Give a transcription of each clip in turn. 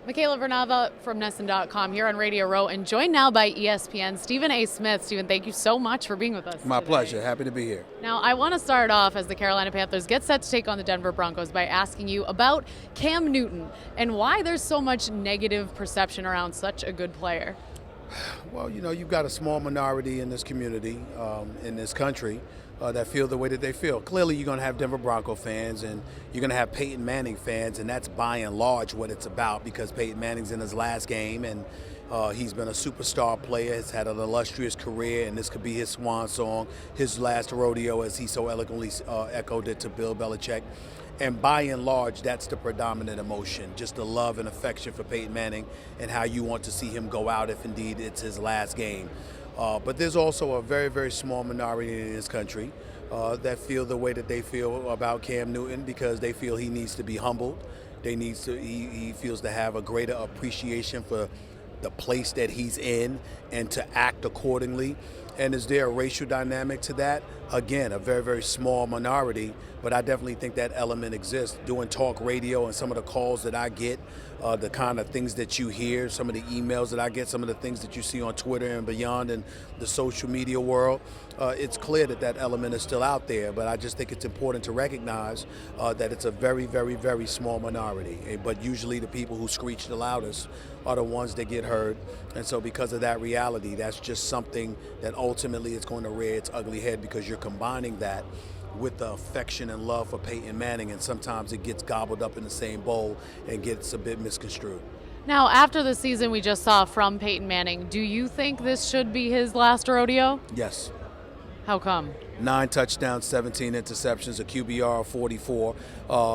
Michaela Vernava from Nesson.com here on Radio Row, and joined now by ESPN, Stephen A. Smith. Stephen, thank you so much for being with us My today. pleasure. Happy to be here. Now, I want to start off as the Carolina Panthers get set to take on the Denver Broncos by asking you about Cam Newton and why there's so much negative perception around such a good player. Well, you've got a small minority in this community, in this country, that feel the way that they feel. Clearly, you're going to have Denver Bronco fans, and you're going to have Peyton Manning fans, and that's by and large what it's about, because Peyton Manning's in his last game, and he's been a superstar player, has had an illustrious career, and this could be his swan song, his last rodeo, as he so eloquently echoed it to Bill Belichick. And by and large, that's the predominant emotion, just the love and affection for Peyton Manning and how you want to see him go out if indeed it's his last game. But there's also a very, very small minority in this country that feel the way that they feel about Cam Newton, because they feel he needs to be humbled. He feels to have a greater appreciation for the place that he's in and to act accordingly. And is there a racial dynamic to that? Again, a very, very small minority, but I definitely think that element exists. Doing talk radio and some of the calls that I get, the kind of things that you hear, some of the emails that I get, some of the things that you see on Twitter and beyond in the social media world, it's clear that that element is still out there. But I just think it's important to recognize that it's a very, very, very small minority. But usually the people who screech the loudest are the ones that get heard. And so because of that reality, that's just something that ultimately it's going to rear its ugly head, because you're combining that with the affection and love for Peyton Manning, and sometimes it gets gobbled up in the same bowl and gets a bit misconstrued. Now, after the season we just saw from Peyton Manning, do you think this should be his last rodeo? Yes. How come? 9 touchdowns, 17 interceptions, a QBR of 44,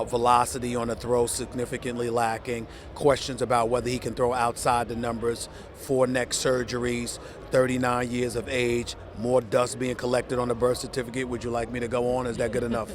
velocity on the throw significantly lacking, questions about whether he can throw outside the numbers, 4 neck surgeries, 39 years of age, more dust being collected on the birth certificate. Would you like me to go on? Is that good enough?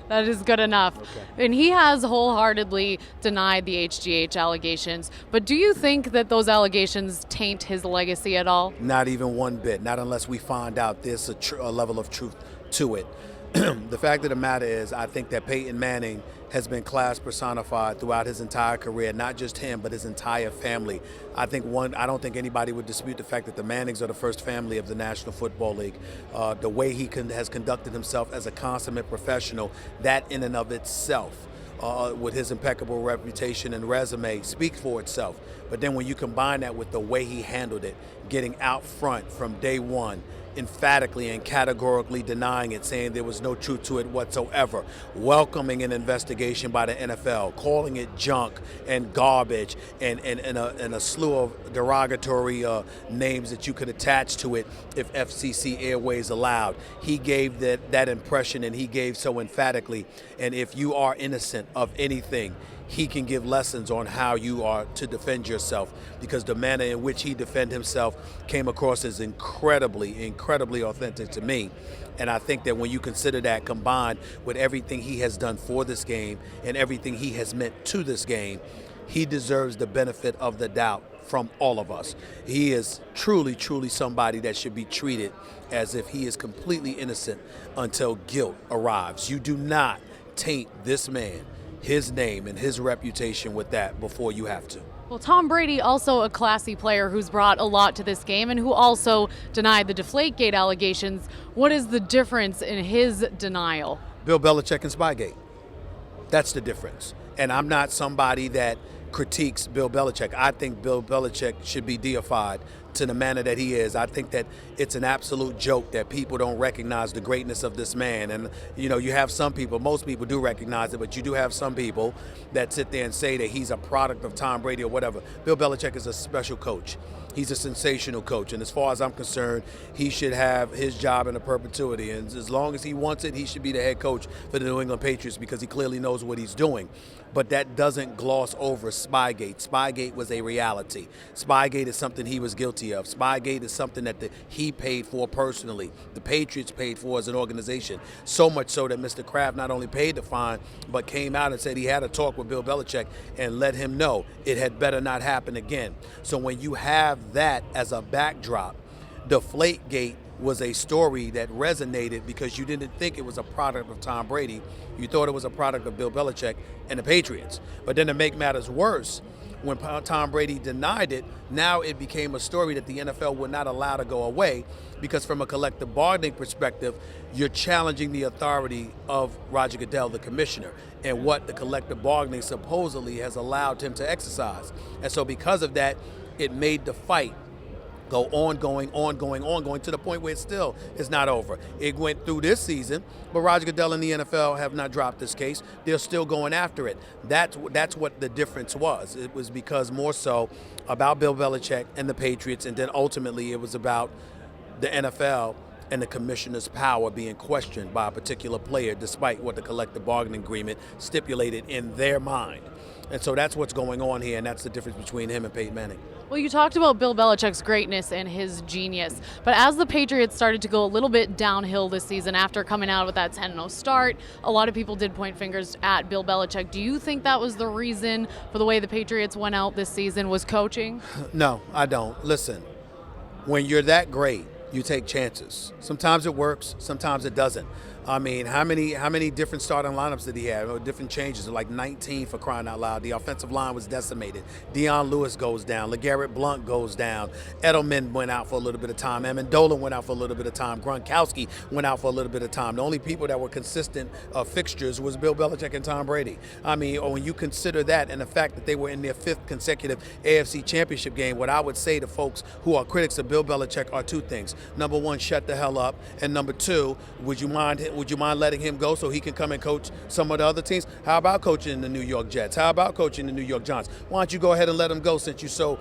That is good enough. Okay. And he has wholeheartedly denied the HGH allegations. But do you think that those allegations taint his legacy at all? Not even one bit, not unless we find out there's a level of truth to it. The fact of the matter is, I think that Peyton Manning has been class personified throughout his entire career, not just him, but his entire family. I don't think anybody would dispute the fact that the Mannings are the first family of the National Football League. The way he has conducted himself as a consummate professional, that in and of itself, with his impeccable reputation and resume, speaks for itself. But then when you combine that with the way he handled it, getting out front from day one, emphatically and categorically denying it, saying there was no truth to it whatsoever, welcoming an investigation by the NFL, calling it junk and garbage, and a slew of derogatory names that you could attach to it if FCC airways allowed. He gave that impression, and he gave so emphatically. And if you are innocent of anything, he can give lessons on how you are to defend yourself, because the manner in which he defended himself came across as incredibly, incredibly authentic to me. And I think that when you consider that combined with everything he has done for this game and everything he has meant to this game, he deserves the benefit of the doubt from all of us. He is truly, truly somebody that should be treated as if he is completely innocent until guilt arrives. You do not taint this man, his name and his reputation with that before you have to. Well, Tom Brady, also a classy player who's brought a lot to this game and who also denied the Deflategate allegations. What is the difference in his denial? Bill Belichick and Spygate. That's the difference. And I'm not somebody that critiques Bill Belichick. I think Bill Belichick should be deified to the manner that he is. I think that it's an absolute joke that people don't recognize the greatness of this man. And, you have some people, most people do recognize it, but you do have some people that sit there and say that he's a product of Tom Brady or whatever. Bill Belichick is a special coach. He's a sensational coach. And as far as I'm concerned, he should have his job in a perpetuity. And as long as he wants it, he should be the head coach for the New England Patriots, because he clearly knows what he's doing. But that doesn't gloss over Spygate. Spygate was a reality. Spygate is something he was guilty of. Spygate is something that he paid for personally. The Patriots paid for as an organization. So much so that Mr. Kraft not only paid the fine, but came out and said he had a talk with Bill Belichick and let him know it had better not happen again. So when you have that as a backdrop, Deflategate was a story that resonated because you didn't think it was a product of Tom Brady. You thought it was a product of Bill Belichick and the Patriots. But then to make matters worse, when Tom Brady denied it, now it became a story that the NFL would not allow to go away because from a collective bargaining perspective, you're challenging the authority of Roger Goodell, the commissioner, and what the collective bargaining supposedly has allowed him to exercise. And so because of that, it made the fight go ongoing to the point where it still is not over. It went through this season, but Roger Goodell and the NFL have not dropped this case. They're still going after it. That's what the difference was. It was because more so about Bill Belichick and the Patriots, and then ultimately it was about the NFL and the commissioner's power being questioned by a particular player despite what the collective bargaining agreement stipulated in their mind. And so that's what's going on here, and that's the difference between him and Peyton Manning. Well, you talked about Bill Belichick's greatness and his genius, but as the Patriots started to go a little bit downhill this season after coming out with that 10-0 start, a lot of people did point fingers at Bill Belichick. Do you think that was the reason for the way the Patriots went out this season was coaching? No, I don't. Listen, when you're that great, you take chances. Sometimes it works, sometimes it doesn't. I mean, how many different starting lineups did he have? Or different changes, like 19 for crying out loud. The offensive line was decimated. Deion Lewis goes down. LeGarrette Blount goes down. Edelman went out for a little bit of time. Amendola went out for a little bit of time. Gronkowski went out for a little bit of time. The only people that were consistent fixtures was Bill Belichick and Tom Brady. I mean, when you consider that and the fact that they were in their 5th consecutive AFC Championship game, what I would say to folks who are critics of Bill Belichick are 2 things. Number 1, shut the hell up. And number 2, would you mind letting him go so he can come and coach some of the other teams? How about coaching the New York Jets? How about coaching the New York Giants? Why don't you go ahead and let him go since you're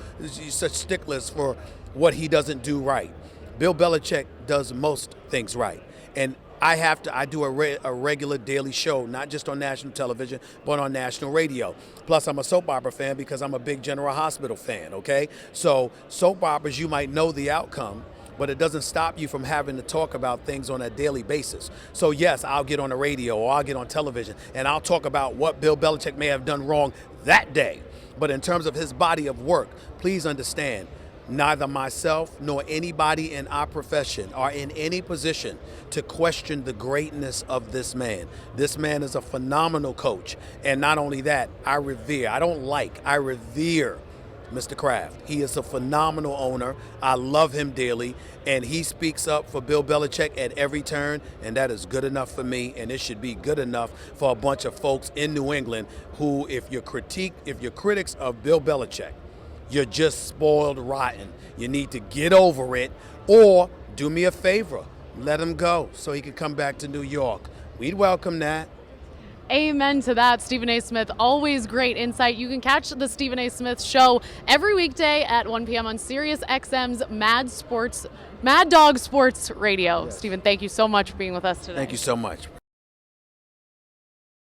such sticklers for what he doesn't do right? Bill Belichick does most things right. And I do a regular daily show, not just on national television, but on national radio. Plus, I'm a soap opera fan because I'm a big General Hospital fan, okay? So soap operas, you might know the outcome, but it doesn't stop you from having to talk about things on a daily basis. So yes, I'll get on the radio or I'll get on television and I'll talk about what Bill Belichick may have done wrong that day. But in terms of his body of work, please understand, neither myself nor anybody in our profession are in any position to question the greatness of this man. This man is a phenomenal coach. And not only that, I revere Mr. Kraft. He is a phenomenal owner. I love him dearly, and he speaks up for Bill Belichick at every turn, and that is good enough for me, and it should be good enough for a bunch of folks in New England who, if you're critics of Bill Belichick, you're just spoiled rotten. You need to get over it, or do me a favor, let him go so he can come back to New York. We'd welcome that. Amen to that, Stephen A. Smith. Always great insight. You can catch the Stephen A. Smith Show every weekday at 1 p.m. on Sirius XM's Mad Dog Sports Radio. Yes. Stephen, thank you so much for being with us today. Thank you so much.